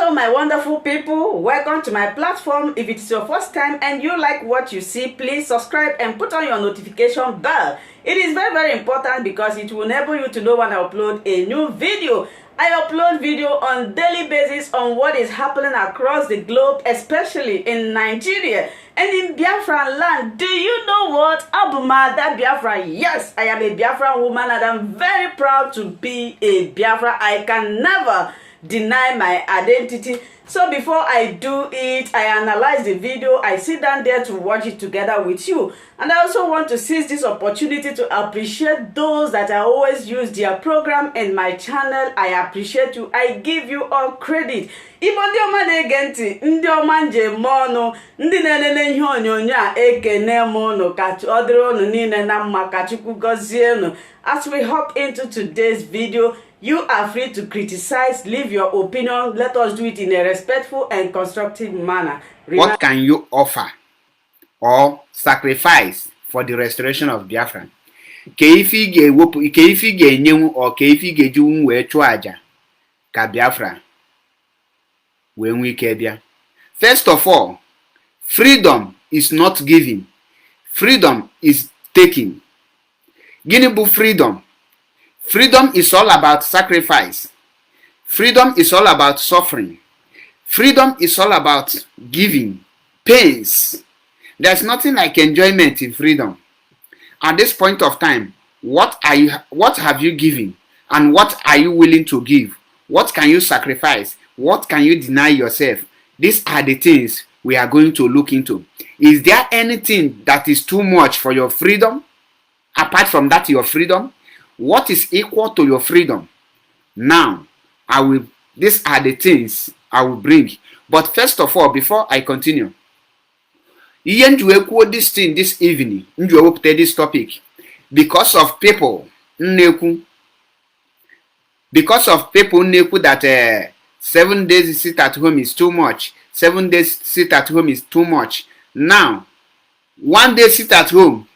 Hello my wonderful people, welcome to my platform. If it is your first time and you like what you see, please subscribe and put on your notification bell. It is very important because it will enable you to know when I upload a new video. I upload video on daily basis on what is happening across the globe, especially in Nigeria and in Biafran land. Do you know what? Abumada Biafra. Yes, I am a Biafran woman and I'm very proud to be a Biafra. I can never deny my identity. So before I do it, I analyze the video, I sit down there to watch it together with you. And I also want to seize this opportunity to appreciate those that I always use their program in my channel. I appreciate you. I give you all credit. Ibo ndị ọma na-ege ntị, ndị ọma njem ọnụ, ndị na-elele ihe onyonyo a ekene m unu, ka ọ dịrị unu niile na mma, ka Chukwu gọzie unu. As we hop into today's video, you are free to criticize, leave your opinion. Let us do it in a respectful and constructive manner. What can you offer or sacrifice for the restoration of Biafra? Keifi ga-enyenwu or keifi ga-ejiwu wee chụọ aja ka Biafra wee nwee ike bịa. First of all, freedom is not giving. Freedom is taking. Gịnị bụ freedom? Freedom is all about sacrifice. Freedom is all about suffering. Freedom is all about giving, pains. There's nothing like enjoyment in freedom. At this point of time, what have you given? And what are you willing to give? What can you sacrifice? What can you deny yourself? These are the things we are going to look into. Is there anything that is too much for your freedom? Apart from that, your freedom? What is equal to your freedom? Now, these are the things I will bring. But first of all, before I continue, this thing this evening, this topic, because of people that 7 days sit at home is too much. 7 days sit at home is too much. Now, 1 day sit at home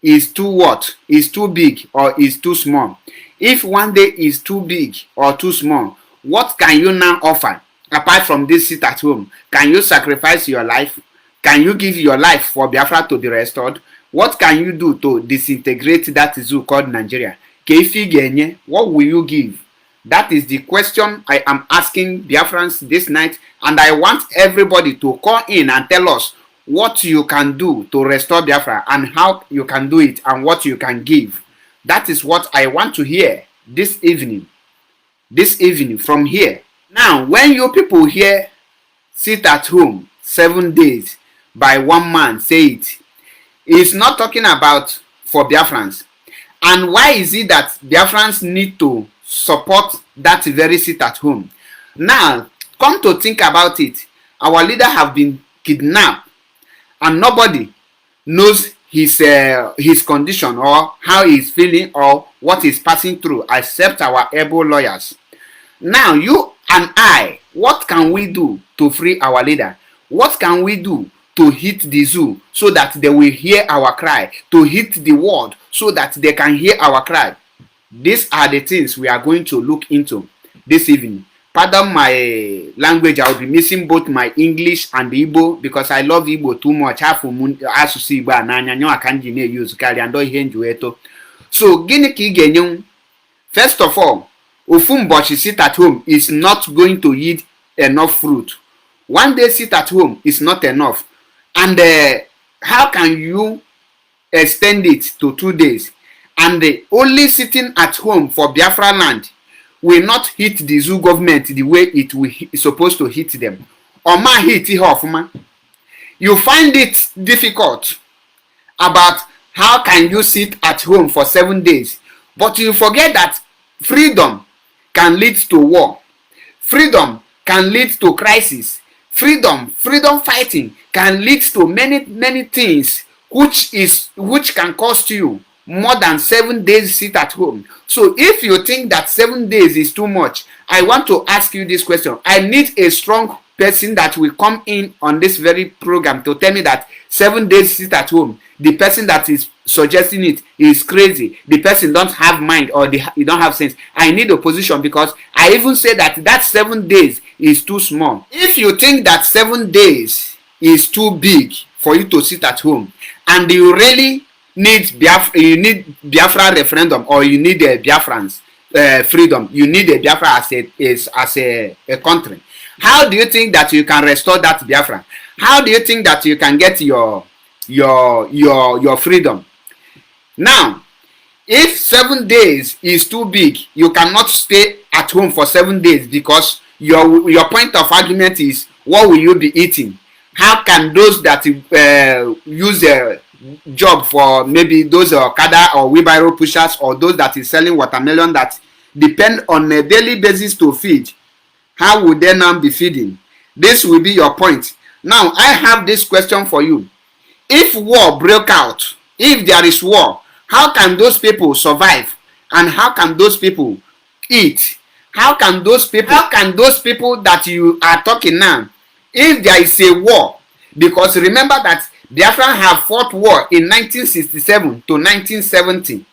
is too what? Is too big or is too small? If 1 day is too big or too small, what can you now offer apart from this sit at home? Can you sacrifice your life? Can you give your life for Biafra to be restored? What can you do to disintegrate that zoo called Nigeria? What will you give? That is the question I am asking Biafrans this night, and I want everybody to call in and tell us what you can do to restore Biafra and how you can do it and what you can give. That is what I want to hear this evening. This evening from here. Now, when you people here sit at home 7 days by one man say it's not talking about for Biafrans. And why is it that Biafrans need to support that very sit at home? Now, come to think about it. Our leader have been kidnapped and nobody knows his condition or how he's feeling or what he's passing through except our able lawyers. Now, you and I, what can we do to free our leader? What can we do to hit the zoo so that they will hear our cry? To hit the world so that they can hear our cry? These are the things we are going to look into this evening. Pardon my language, I will be missing both my English and Igbo because I love Igbo too much. So, first of all, Ofumbochi sit at home is not going to yield enough fruit. 1 day sit at home is not enough. And how can you extend it to 2 days? And only sitting at home for Biafra land will not hit the zoo government the way is supposed to hit them. Oma hit Hoffman. You find it difficult about how can you sit at home for 7 days, but you forget that freedom can lead to war. Freedom can lead to crisis. Freedom fighting can lead to many things which can cost you more than 7 days sit at home. So if you think that 7 days is too much, I want to ask you this question. I need a strong person that will come in on this very program to tell me that 7 days sit at home, the person that is suggesting it is crazy, the person don't have mind or he don't have sense. I need opposition because I even say that 7 days is too small. If you think that 7 days is too big for you to sit at home, and you really need Biafra referendum, or you need a Biafrans freedom, you need a Biafra as a country, how do you think that you can restore that Biafra? How do you think that you can get your freedom? Now, if 7 days is too big, you cannot stay at home for 7 days, because your point of argument is, what will you be eating? How can those that use a job for maybe those Okada or wheelbarrow pushers, or those that is selling watermelon that depend on a daily basis to feed, how would they now be feeding? This will be your point. Now, I have this question for you. If war broke out, if there is war, how can those people survive? And how can those people eat? How can those people that you are talking now, if there is a war, because remember that Biafra have fought war in 1967 to 1970.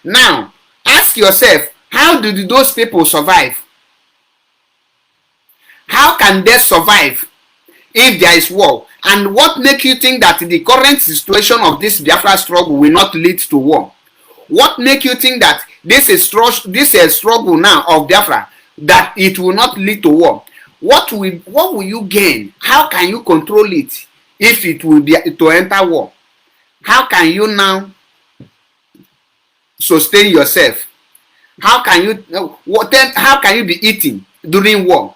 Now, ask yourself, how did those people survive? How can they survive if there is war? And what makes you think that the current situation of this Biafra struggle will not lead to war? What makes you think that this is struggle now of Biafra, that it will not lead to war? What will you gain? How can you control it if it will be to enter war? How can you now sustain yourself? How can you be eating during war?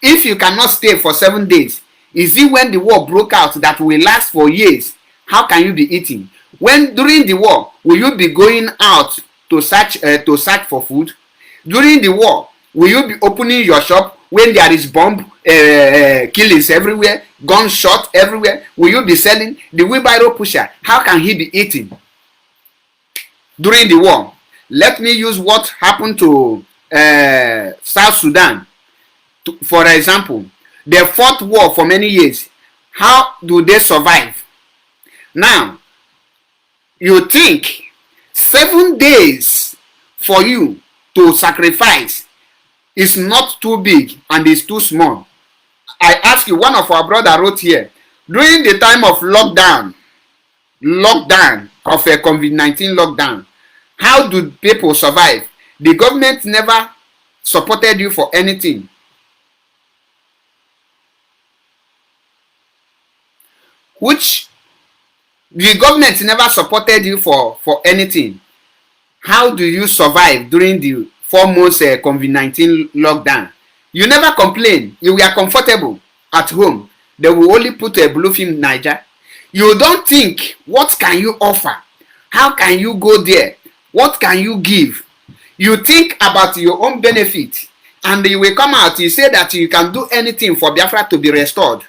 If you cannot stay for 7 days, is it when the war broke out that will last for years? How can you be eating? When during the war, will you be going out to search for food? During the war, will you be opening your shop when there is bomb killings everywhere, gunshot everywhere? Will you be selling? The wheelbarrow pusher, how can he be eating during the war? Let me use what happened to South Sudan. For example, they fought war for many years. How do they survive? Now, you think 7 days for you to sacrifice is not too big and is too small? I ask you, one of our brother wrote here, during the time of lockdown of a COVID-19 lockdown, how do people survive? The government never supported you for anything. Which the government never supported you for anything. How do you survive during the 4 months COVID-19 lockdown? You never complain. You were comfortable at home. They will only put a blue film in Niger. You don't think, what can you offer? How can you go there? What can you give? You think about your own benefit, and you will come out, you say that you can do anything for Biafra to be restored.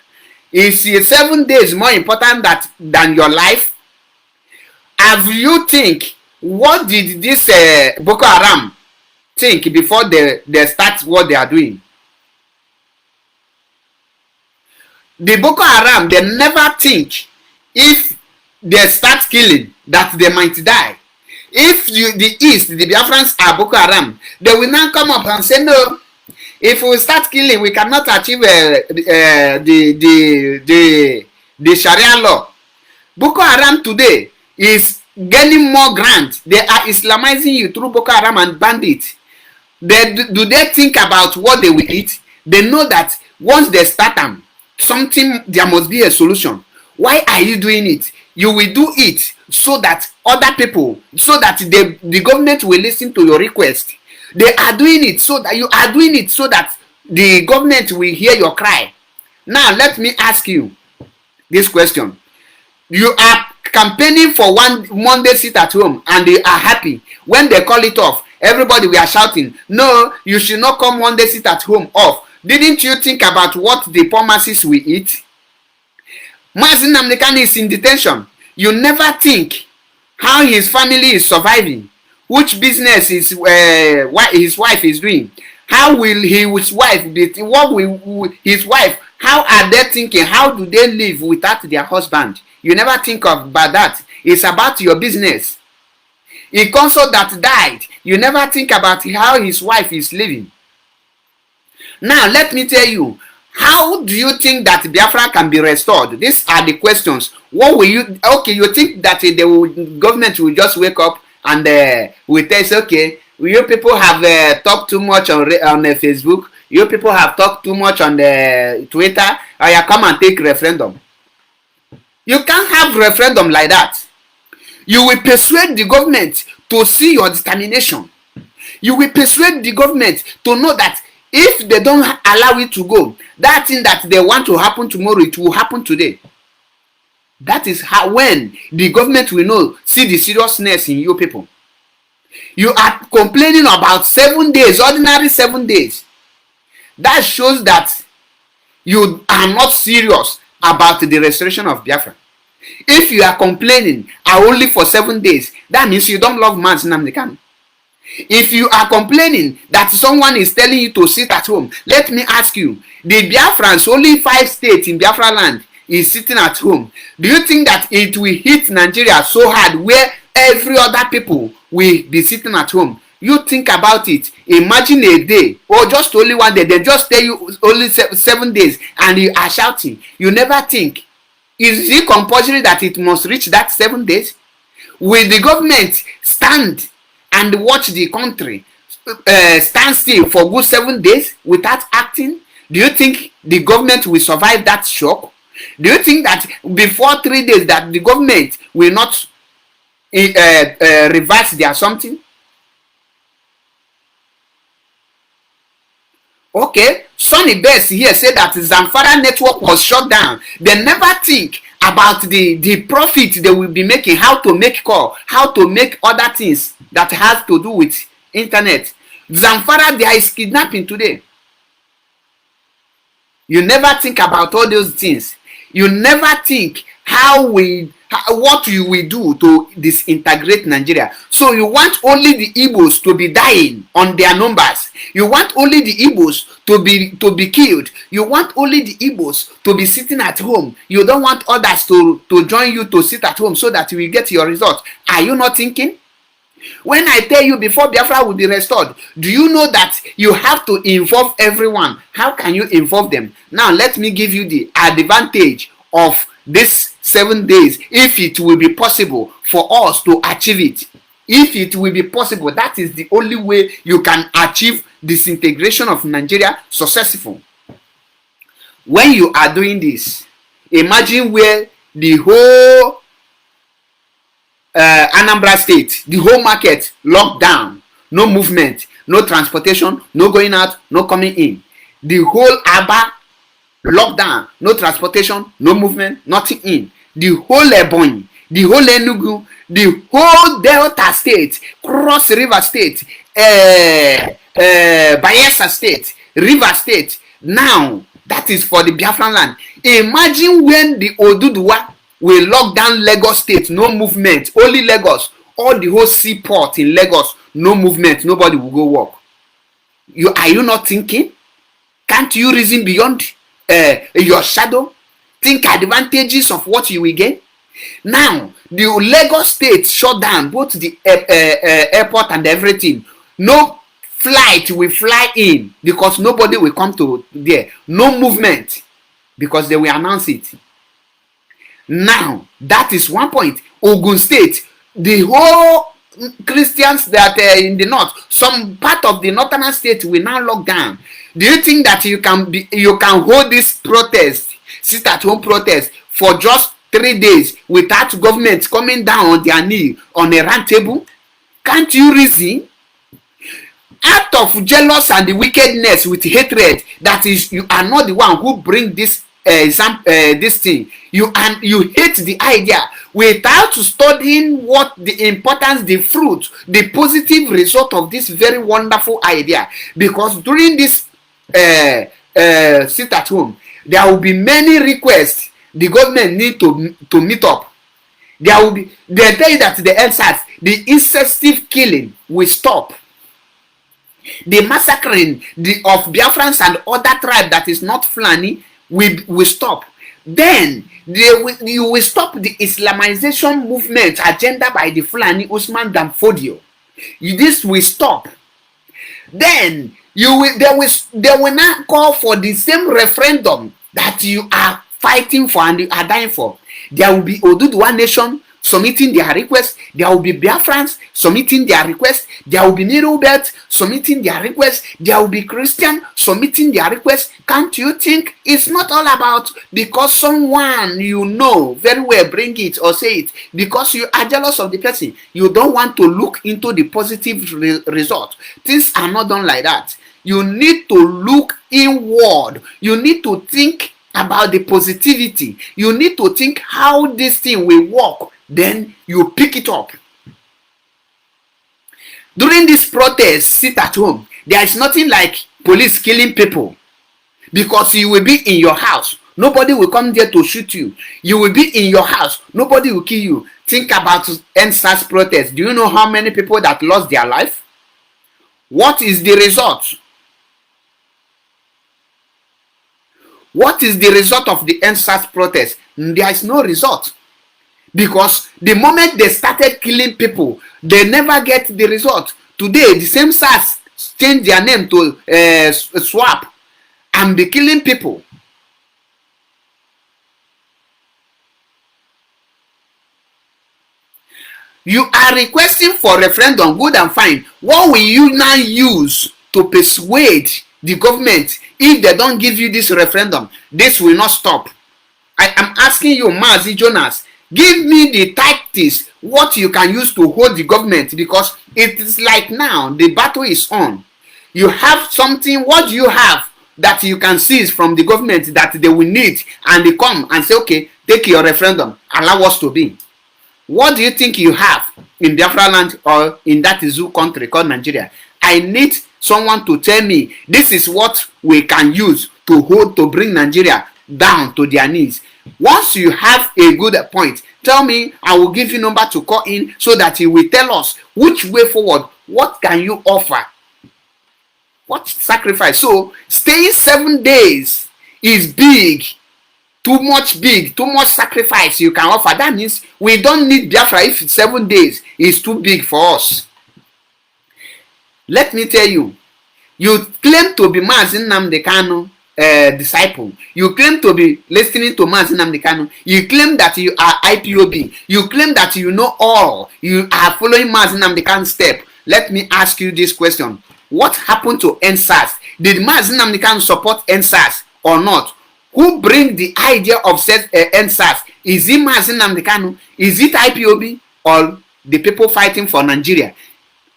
Is 7 days more important than your life? Have you think, what did this Boko Haram think before they start what they are doing? The Boko Haram, they never think if they start killing that they might die. If the East, the Biafrans are Boko Haram, they will now come up and say, no, if we start killing, we cannot achieve the Sharia law. Boko Haram today is gaining more grant. They are Islamizing you through Boko Haram and bandits. Do they think about what they will eat? They know that once they start them, there must be a solution. Why are you doing it? You will do it so that other people, so that the government will listen to your request. They are doing it so that you are doing it so that the government will hear your cry. Now let me ask you this question. You are campaigning for one Monday sit at home and they are happy. When they call it off, everybody we are shouting, no, you should not come Monday sit at home off. Didn't you think about what the poor masses will eat? Nnamdi Kanu is in detention. You never think how his family is surviving, which business his wife is doing. How will his wife be? What will his wife? How are they thinking? How do they live without their husband? You never think about that. It's about your business. A consort that died, you never think about how his wife is living. Now, let me tell you, how do you think that Biafra can be restored? These are the questions. What will you, okay, you think that the government will just wake up and will tell us, okay, you people have talked too much on Facebook, you people have talked too much on the Twitter, or you come and take referendum. You can't have referendum like that. You will persuade the government to see your determination. You will persuade the government to know that if they don't allow it to go, that thing that they want to happen tomorrow, it will happen today. That is how, when the government will know, see the seriousness in you people. You are complaining about 7 days, ordinary 7 days. That shows that you are not serious about the restoration of Biafra. If you are complaining only for 7 days, that means you don't love man Nnamdi Kanu. If you are complaining that someone is telling you to sit at home, let me ask you, the Biafrans, only 5 states in Biafra land is sitting at home. Do you think that it will hit Nigeria so hard where every other people will be sitting at home? You think about it. Imagine a day or just only 1 day. They just tell you only 7 days and you are shouting. You never think. Is it compulsory that it must reach that 7 days? Will the government stand and watch the country stand still for good 7 days without acting? Do you think the government will survive that shock? Do you think that before 3 days that the government will not reverse their something? Okay, Sonny Best here said that Zamfara network was shut down. They never think about the profit they will be making, how to make call, how to make other things that has to do with internet. Zamfara, there is kidnapping today. You never think about all those things. You never think what you will do to disintegrate Nigeria. So you want only the Igbos to be dying on their numbers. You want only the Igbos to be killed. You want only the Igbos to be sitting at home. You don't want others to join you to sit at home so that you will get your results. Are you not thinking? When I tell you before Biafra will be restored, do you know that you have to involve everyone? How can you involve them? Now let me give you the advantage of this 7 days, if it will be possible for us to achieve it. If it will be possible, that is the only way you can achieve disintegration of Nigeria successful. When you are doing this, imagine where the whole Anambra state, the whole market locked down, no movement, no transportation, no going out, no coming in. The whole Aba locked down, no transportation, no movement, nothing in. The whole Ebonyi, the whole Enugu, the whole Delta state, Cross River state, Bayelsa state, River state. Now that is for the Biafran land. Imagine when the Oduduwa will lock down Lagos state, no movement, only Lagos, all the whole seaport in Lagos, no movement, nobody will go work. Are you not thinking? Can't you reason beyond your shadow? Think advantages of what you will get. Now the Lagos state shut down both the airport and everything. No flight will fly in because nobody will come to there. No movement because they will announce it. Now that is one point. Ogun state, the whole Christians that are in the north, some part of the northern state will now lock down. Do you think that you can hold this protest, sit at home protest for just 3 days without government coming down on their knee on a round table? Can't you reason? Out of jealous and the wickedness with hatred, that is, you are not the one who bring this this thing. You hate the idea without studying what the importance, the fruit, the positive result of this very wonderful idea. Because during this sit at home, there will be many requests the government need to meet up. They tell you that the NSAS, the incessant killing will stop. The massacring of Biafrans and other tribe that is not Fulani will stop. Then you will stop the Islamization movement agenda by the Fulani Usman Dan Fodio. This will stop. then they will not call for the same referendum that you are fighting for and you are dying for. There will be Oduduwa Nation submitting their request. There will be Biafrans submitting their request. There will be Middle Belt submitting their request. There will be Christian submitting their request. Can't you think it's not all about because someone you know very well bring it or say it, because you are jealous of the person, you don't want to look into the positive result. Things are not done like that. You need to look inward. You need to think about the positivity. You need to think how this thing will work. Then you pick it up. During this protest, sit at home. There is nothing like police killing people, because you will be in your house. Nobody will come there to shoot you. You will be in your house. Nobody will kill you. Think about NSAS protest. Do you know how many people that lost their life? What is the result? What is the result of the NSAS protest? There is no result. Because the moment they started killing people, they never get the result. Today, the same SARS changed their name to SWAP and be killing people. You are requesting for referendum, good and fine. What will you now use to persuade the government if they don't give you this referendum? This will not stop. I am asking you, Mazi Jonas, give me the tactics, what you can use to hold the government, because it is like now the battle is on. You have something, what do you have that you can seize from the government that they will need, and they come and say, okay, take your referendum, allow us to be. What do you think you have in Biafra land or in that zoo country called Nigeria? I need someone to tell me this is what we can use to hold, to bring Nigeria down to their knees. Once you have a good point, tell me. I will give you number to call in so that you will tell us which way forward. What can you offer? What sacrifice? So staying 7 days is big, too much sacrifice you can offer. That means we don't need Biafra if 7 days is too big for us. Let me tell you, you claim to be Nnamdi Kanu disciple. You claim to be listening to Nnamdi Kanu. You claim that you are IPOB. You claim that you know all. You are following Nnamdi Kanu's step. Let me ask you this question. What happened to NSAS? Did Nnamdi Kanu support NSAS or not? Who bring the idea of NSAS? Is it Nnamdi Kanu? Is it IPOB or the people fighting for Nigeria?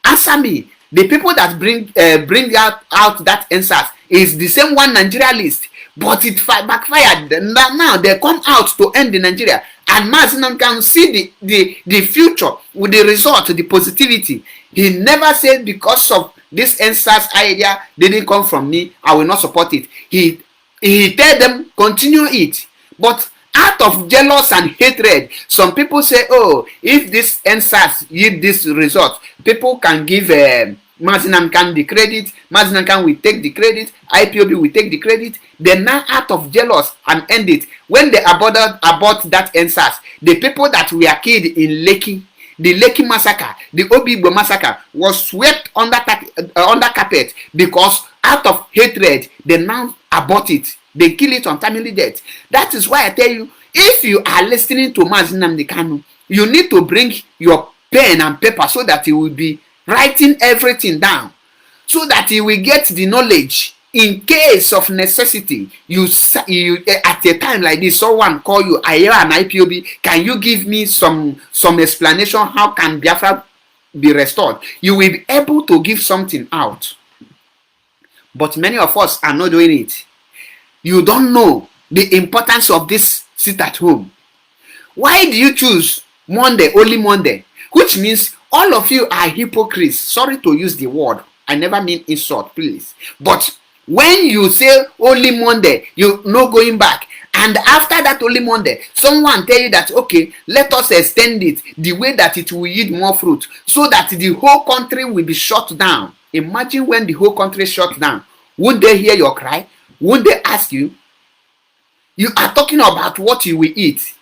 Answer me. The people that bring out that NSAS is the same one Nigeria list, but it backfired. Now they come out to end the Nigeria, and Nnamdi can see the future with the result, the positivity. He never said because of this NSAS idea didn't come from me, I will not support it. He tell them continue it, but out of jealous and hatred, some people say, oh, if this NSAS yield this result, people can give Nnamdi Kanu the credit, Nnamdi Kanu will take the credit, IPOB will take the credit. They now out of jealous and end it. When they abort that NSAS, the people that were killed in Lekki, the Lekki massacre, the Obigbo massacre was swept under carpet because out of hatred, they now abort it. They kill it untimely death. That is why I tell you, if you are listening to Nnamdi Kanu, you need to bring your pen and paper so that you will be writing everything down, so that you will get the knowledge. In case of necessity, you at a time like this, someone call you, I hear an IPOB, can you give me some explanation? How can Biafra be restored? You will be able to give something out. But many of us are not doing it. You don't know the importance of this sit at home. Why do you choose Monday, only Monday? Which means all of you are hypocrites. Sorry to use the word. I never mean insult, please. But when you say only Monday, you no going back. And after that only Monday, someone tell you that, okay, let us extend it the way that it will yield more fruit, so that the whole country will be shut down. Imagine when the whole country is shut down. Won't they hear your cry? Won't they ask you? You are talking about what you will eat.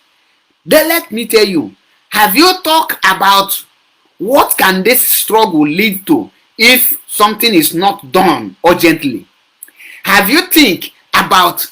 Then let me tell you, have you talked about what can this struggle lead to if something is not done urgently. Have you think about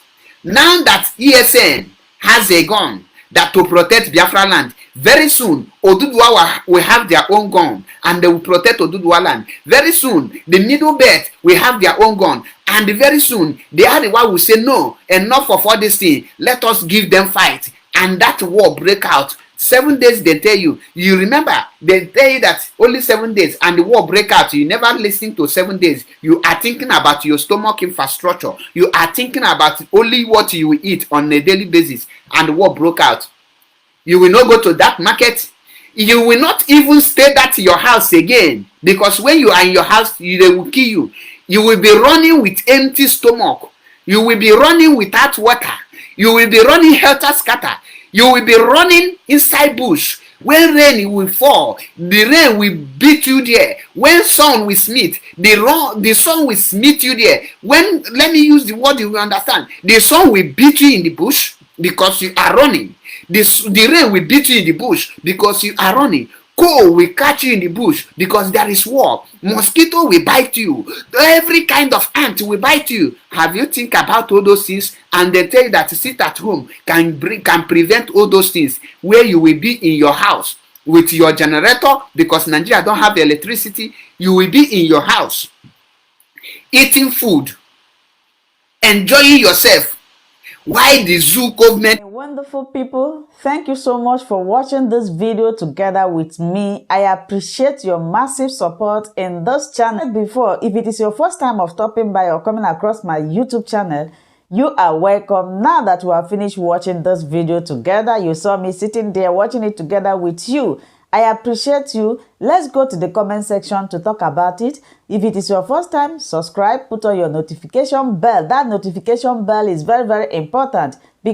now that ESN has a gun that to protect Biafra land? Very soon, Oduduwa will have their own gun and they will protect Oduduwa land. Very soon, the Middle Belt will have their own gun, and very soon, the Arewa will say, no, enough of all this thing, let us give them fight. And that war break out. 7 days they tell you. You remember, they tell you that only 7 days and the war break out. You never listen to 7 days. You are thinking about your stomach infrastructure. You are thinking about only what you will eat on a daily basis, and the war broke out. You will not go to that market. You will not even stay at your house again, because when you are in your house, they will kill you. You will be running with empty stomach. You will be running without water. You will be running helter scatter. You will be running inside bush. When rain will fall, the rain will beat you there. When sun will smite, the sun will smite you there. When, let me use the word you will understand, the sun will beat you in the bush because you are running. The rain will beat you in the bush because you are running. Cold will catch you in the bush because there is war. Mosquito will bite you. Every kind of ant will bite you. Have you think about all those things? And they tell you that sit at home can prevent all those things, where you will be in your house with your generator, because Nigeria don't have electricity. You will be in your house eating food, enjoying yourself. Why the zoo government? Wonderful people, thank you so much for watching this video together with me. I appreciate your massive support in this channel. Before, if it is your first time of stopping by or coming across my YouTube channel, you are welcome. Now that we have finished watching this video together, you saw me sitting there watching it together with you. I appreciate you. Let's go to the comment section to talk about it. If it is your first time, subscribe, put on your notification bell. That notification bell is very, very important, because